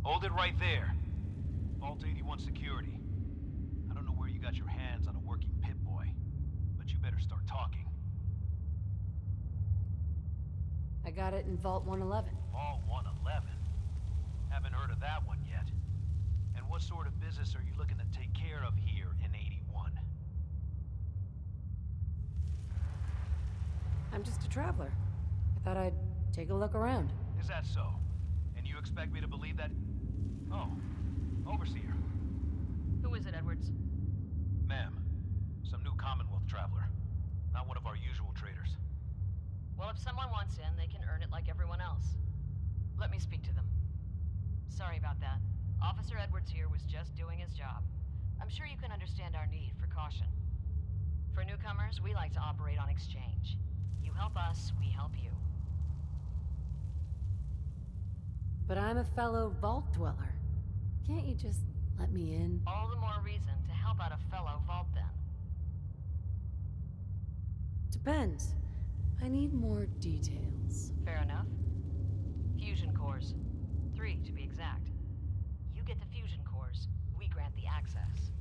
Hold it right there. Vault 81 security. I don't know where you got your hands on a working Pip-Boy, but you better start talking. I got it in Vault 111. Vault 111? Haven't heard of that one yet. And what sort of business are you looking to take care of here in 81? I'm just a traveler. I thought I'd take a look around. Is that so? And you expect me to believe that? Oh, Overseer. Who is it, Edwards? Ma'am, some new Commonwealth traveler. Not one of our usual traders. Well, if someone wants in, they can earn it like everyone else. Let me speak to them. Sorry about that. Officer Edwards here was just doing his job. I'm sure you can understand our need for caution. For newcomers, we like to operate on exchange. You help us, we help you. But I'm a fellow Vault Dweller. Can't you just let me in? All the more reason to help out a fellow Vault then. Depends. I need more details. Fair enough. Fusion cores. 3, to be exact. You get the fusion cores, we grant the access.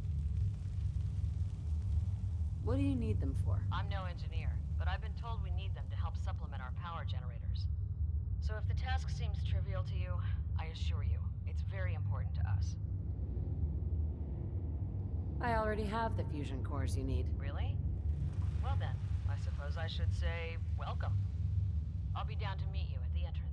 What do you need them for? I'm no engineer, but I've been told we need them to help supplement our power generators. So if the task seems trivial to you, I assure you, it's very important to us. I already have the fusion cores you need. Really? Well then, I suppose I should say welcome. I'll be down to meet you at the entrance.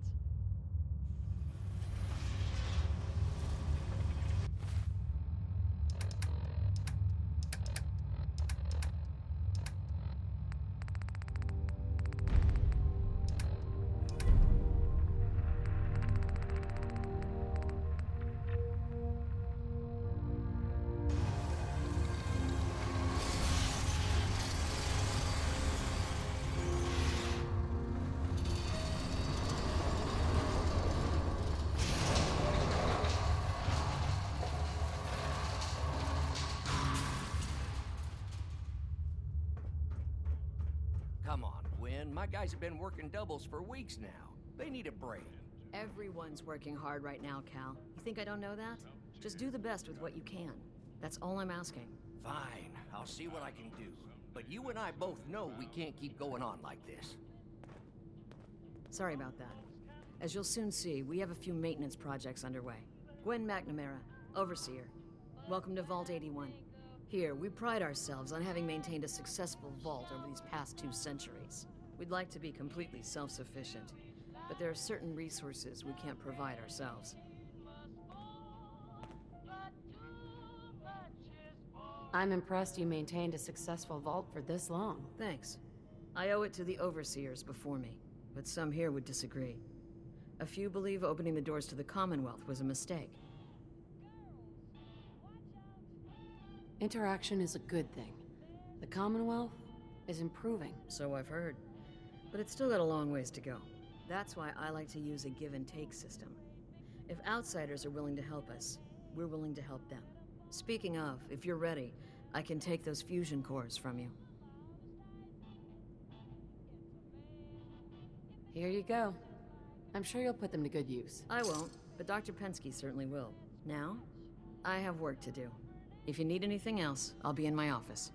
Come on, Gwen. My guys have been working doubles for weeks now. They need a break. Everyone's working hard right now, Cal. You think I don't know that? Just do the best with what you can. That's all I'm asking. Fine, I'll see what I can do. But you and I both know we can't keep going on like this. Sorry about that. As you'll soon see, we have a few maintenance projects underway. Gwen McNamara, Overseer. Welcome to Vault 81. Here, we pride ourselves on having maintained a successful vault over these past 2 centuries. We'd like to be completely self-sufficient, but there are certain resources we can't provide ourselves. I'm impressed you maintained a successful vault for this long. Thanks. I owe it to the Overseers before me, but some here would disagree. A few believe opening the doors to the Commonwealth was a mistake. Interaction is a good thing. The Commonwealth is improving. So I've heard. But it's still got a long ways to go. That's why I like to use a give-and-take system. If outsiders are willing to help us, we're willing to help them. Speaking of, if you're ready, I can take those fusion cores from you. Here you go. I'm sure you'll put them to good use. I won't, but Dr. Pensky certainly will. Now, I have work to do. If you need anything else, I'll be in my office.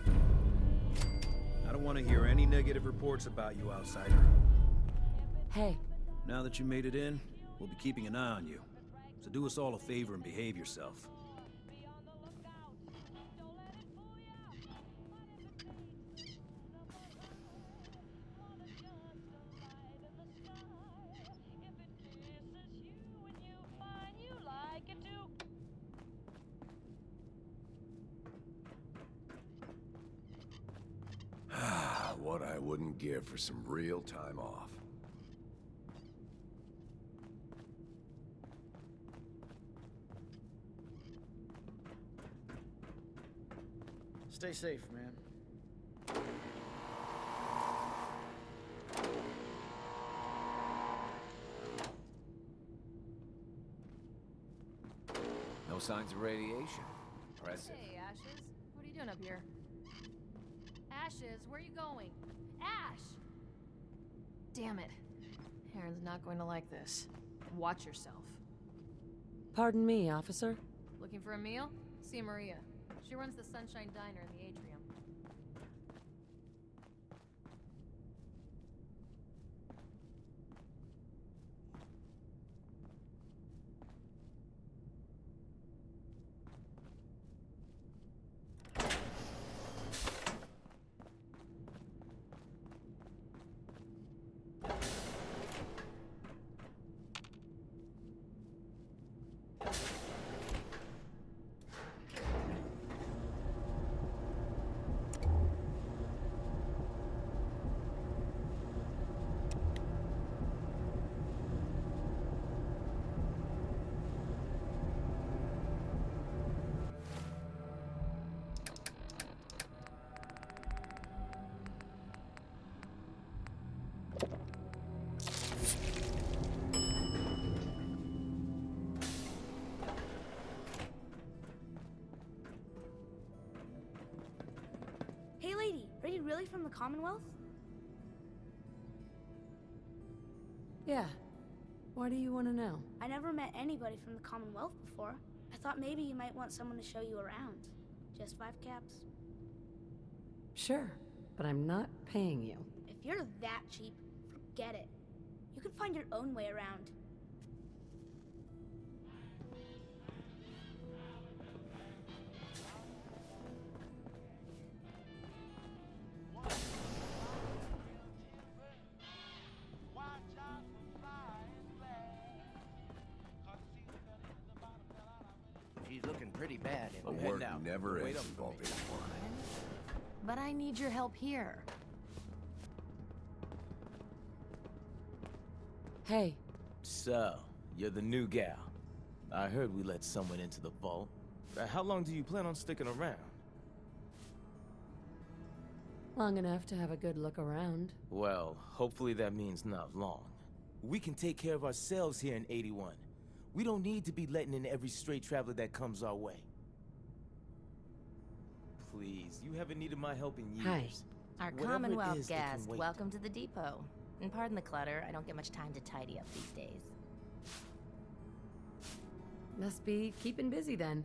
I don't want to hear any negative reports about you, outsider. Hey, Now that you made it in, we'll be keeping an eye on you. So do us all a favor and behave yourself. What I wouldn't give for some real time off. Stay safe, man. No signs of radiation. Impressive. Hey, Ashes. What are you doing up here? Ashes, where are you going? Ash! Damn it. Aaron's not going to like this. watch yourself. Pardon me, officer. Looking for a meal? See Maria. She runs the Sunshine Diner in the atrium. Hey lady, are you really from the Commonwealth? Yeah. Why do you want to know? I never met anybody from the Commonwealth before. I thought maybe you might want someone to show you around. Just 5 caps. Sure, but I'm not paying you. If you're that cheap, forget it. You can find your own way around. She's looking pretty bad The in work there. never ends in Vault 81. But I need your help here. Hey, So, you're the new gal. I heard we let someone into the vault. How long do you plan on sticking around? long enough to have a good look around. Well, hopefully that means not long. We can take care of ourselves here in 81. We don't need to be letting in every stray traveler that comes our way. Please, you haven't needed my help in years. Hi. Our Whatever it Commonwealth is, it can guest, wait. welcome to the depot. And pardon the clutter, I don't get much time to tidy up these days. Must be keeping busy then.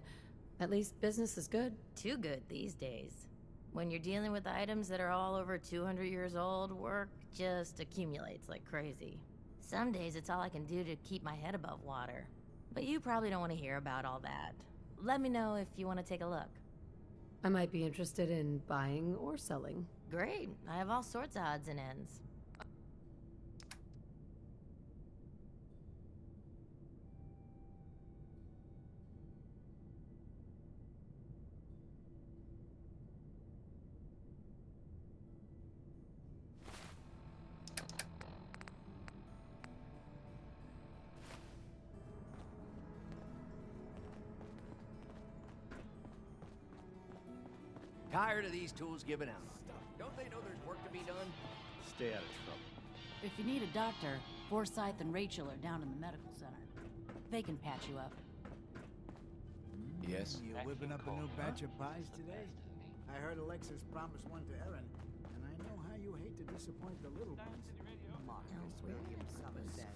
At least business is good. Too good these days. When you're dealing with items that are all over 200 years old, work just accumulates like crazy. Some days it's all I can do to keep my head above water. But you probably don't want to hear about all that. Let me know if you want to take a look. I might be interested in buying or selling. Great, I have all sorts of odds and ends. Tired of these tools giving out. Don't they know there's work to be done? Stay out of trouble. If you need a doctor, Forsyth and Rachel are down in the medical center. They can patch you up. Yes? You whipping up a new batch of pies today? I heard Alexis promised one to Erin, and I know how you hate to disappoint the little ones. Marcus Williams Somerset.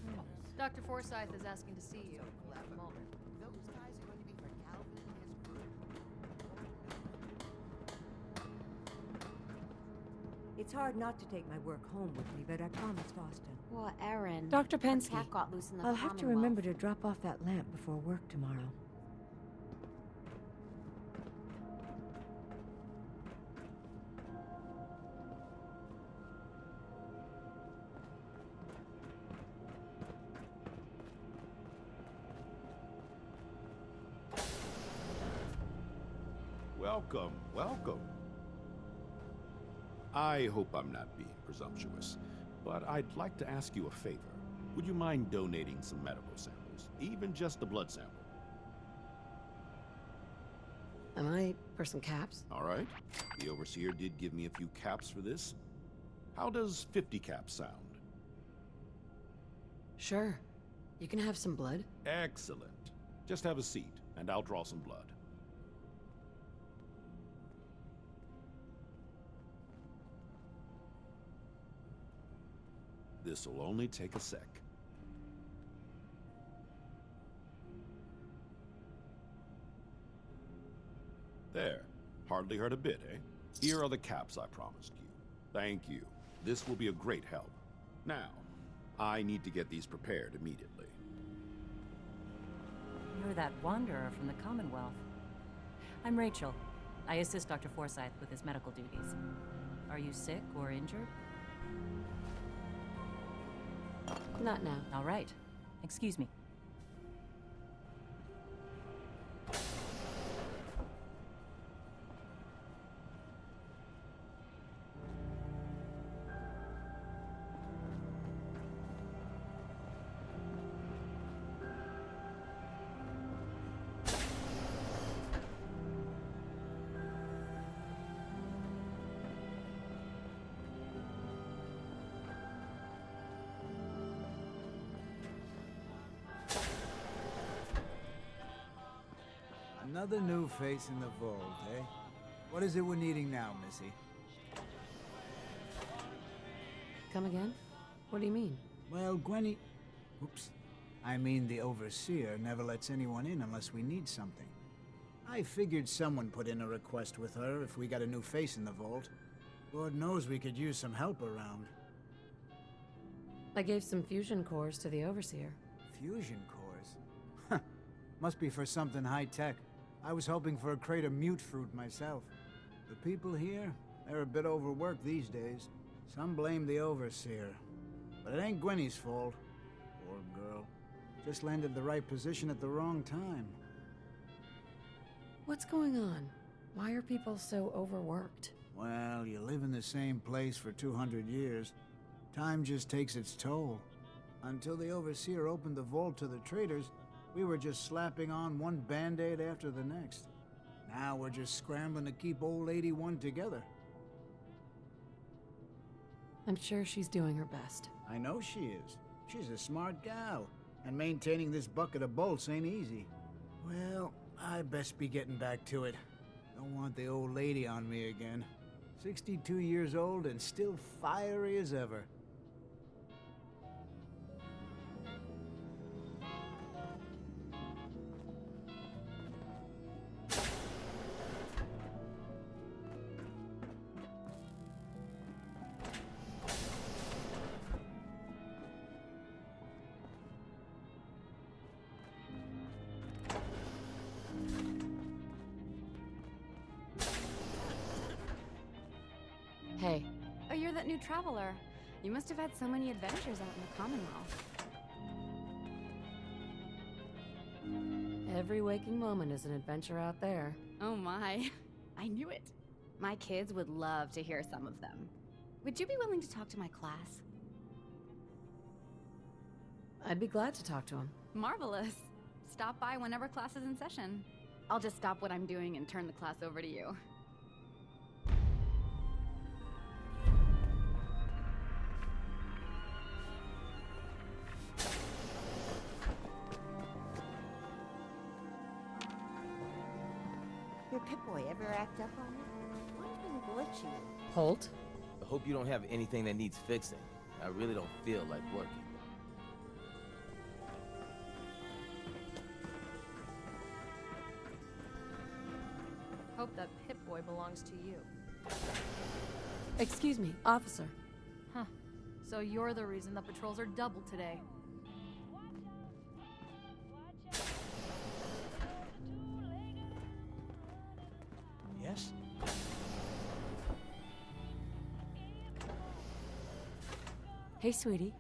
Dr. Forsyth is asking to see you at the moment. Those guys are going to be for Calvin and his crew. It's hard not to take my work home with me, but I promised Austin. Well, Erin. Dr. Pensky. Cat got loose in the I'll have to remember to drop off that lamp before work tomorrow. Welcome, welcome. I hope I'm not being presumptuous, but I'd like to ask you a favor. Would you mind donating some medical samples, even just a blood sample? Am I for some caps? All right. The Overseer did give me a few caps for this. How does 50 caps sound? Sure. You can have some blood. Excellent. Just have a seat, and I'll draw some blood. This'll only take a sec. There. Hardly hurt a bit, eh? Here are the caps I promised you. Thank you. This will be a great help. Now, I need to get these prepared immediately. You're that wanderer from the Commonwealth. I'm Rachel. I assist Dr. Forsyth with his medical duties. Are you sick or injured? Not now. All right. Excuse me. Another new face in the vault, eh? What is it we're needing now, Missy? Come again? What do you mean? Well, Gwenny... Oops. I mean the Overseer never lets anyone in unless we need something. I figured someone put in a request with her if we got a new face in the vault. Lord knows we could use some help around. I gave some fusion cores to the Overseer. Fusion cores? Huh. Must be for something high-tech. I was hoping for a crate of mute fruit myself. The people here, they're a bit overworked these days. Some blame the Overseer. But it ain't Gwenny's fault. Poor girl. Just landed the right position at the wrong time. What's going on? Why are people so overworked? Well, you live in the same place for 200 years. Time just takes its toll. Until the Overseer opened the vault to the traders, we were just slapping on one band-aid after the next. Now we're just scrambling to keep old 81 together. I'm sure she's doing her best. I know she is. She's a smart gal. And maintaining this bucket of bolts ain't easy. Well, I best be getting back to it. Don't want the old lady on me again. 62 years old and still fiery as ever. Hey. Oh, you're that new traveler. You must have had so many adventures out in the Commonwealth. Every waking moment is an adventure out there. Oh my. I knew it. My kids would love to hear some of them. Would you be willing to talk to my class? I'd be glad to talk to him. Marvelous. Stop by whenever class is in session. I'll just stop what I'm doing and turn the class over to you. Your Pip-Boy ever act up on you? What's been glitchy? Holt? I hope you don't have anything that needs fixing. I really don't feel like working. Hope that Pip-Boy belongs to you. Excuse me, officer. Huh. So you're the reason the patrols are doubled today. Yes? Hey, sweetie.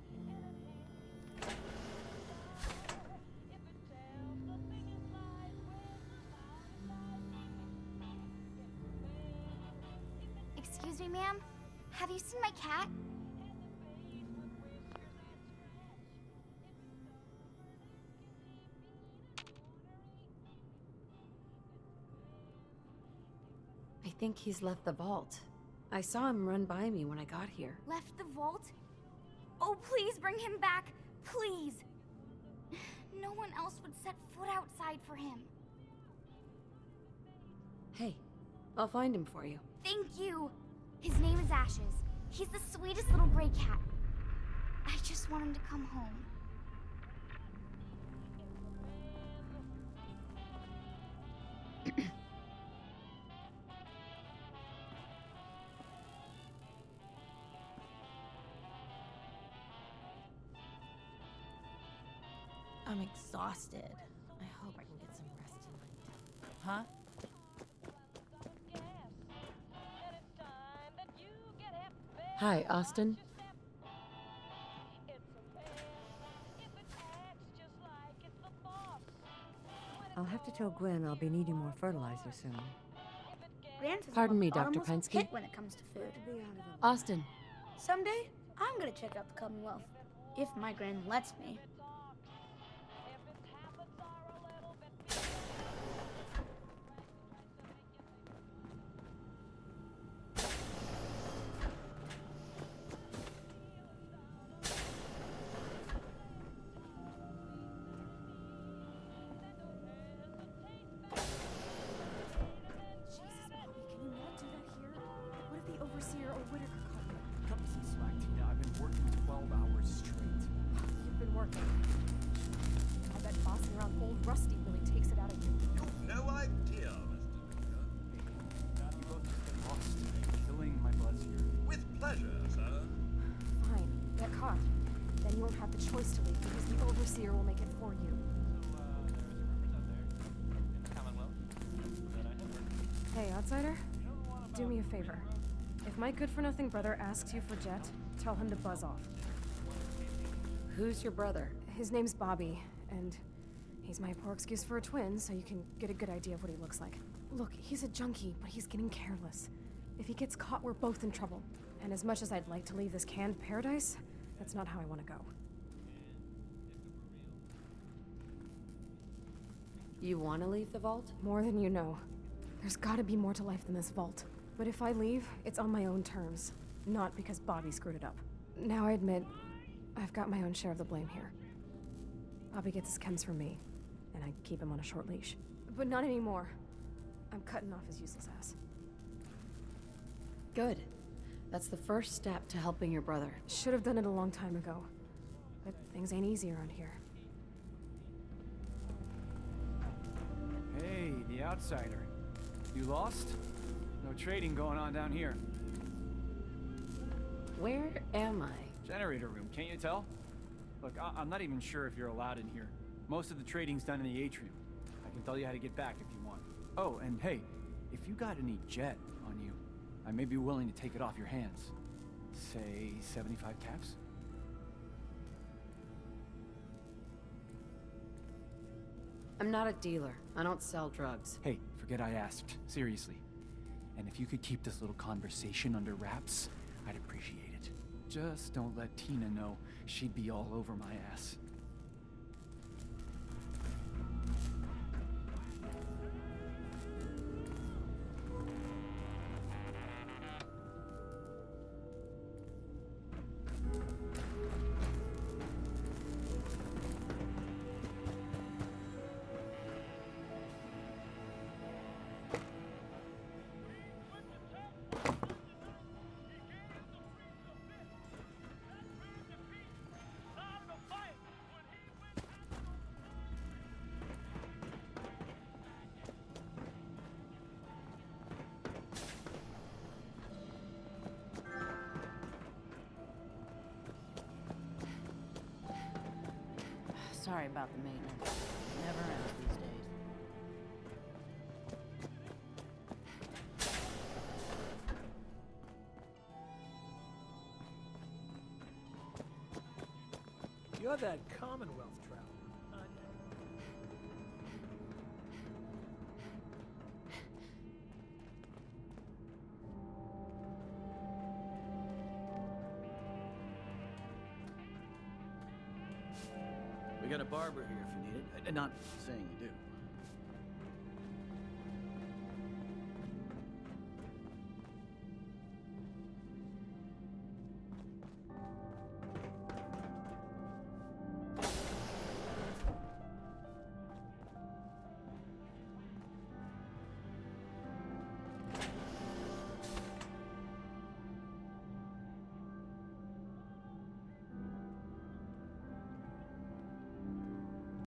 Excuse me, ma'am? Have you seen my cat? I think he's left the vault. I saw him run by me when I got here. Left the vault? Oh, please bring him back. Please. No one else would set foot outside for him. Hey, I'll find him for you. Thank you. His name is Ashes. He's the sweetest little gray cat. I just want him to come home. I'm exhausted. I hope I can get some rest tonight. Huh? Hi, Austin. I'll have to tell Gwen I'll be needing more fertilizer soon. Grant is Pardon me, Dr. bottomless Pensky. pit when it comes to food. Austin. Someday, I'm gonna check out the Commonwealth. If my Gran lets me. The Overseer or Whitaker caught me. Cut me some slack, Tina. I've been working 12 hours straight. You've been working. I bet bossing around old Rusty really takes it out of you. You've no idea, Mr. Victor. You both just get lost, killing my buzz here. With pleasure, sir. Fine, get caught. Then you won't have the choice to leave because the Overseer will make it for you. Hey, outsider. Do me a favor. If my good-for-nothing brother asks you for Jet, tell him to buzz off. Who's your brother? His name's Bobby, and he's my poor excuse for a twin, so you can get a good idea of what he looks like. Look, he's a junkie, but he's getting careless. If he gets caught, we're both in trouble. And as much as I'd like to leave this canned paradise, that's not how I want to go. You want to leave the vault? More than you know. There's gotta be more to life than this vault. But if I leave, it's on my own terms. Not because Bobby screwed it up. Now I admit, I've got my own share of the blame here. Bobby gets his chems from me, and I keep him on a short leash. But not anymore. I'm cutting off his useless ass. Good. That's the first step to helping your brother. Should have done it a long time ago. But things ain't easy around here. Hey, the outsider. You lost? No trading going on down here. Where am I? Generator room, can't you tell? Look, I'm not even sure if you're allowed in here. Most of the trading's done in the atrium. I can tell you how to get back if you want. Oh, and hey, if you got any jet on you, I may be willing to take it off your hands. Say 75 caps? I'm not a dealer. I don't sell drugs. Hey, forget I asked. Seriously. And if you could keep this little conversation under wraps, I'd appreciate it. Just don't let Tina know. She'd be all over my ass. Sorry about the maintenance. Never ends these days. You're that Commonwealth traveler, aren't We got a barber here if you need it. Not saying you do.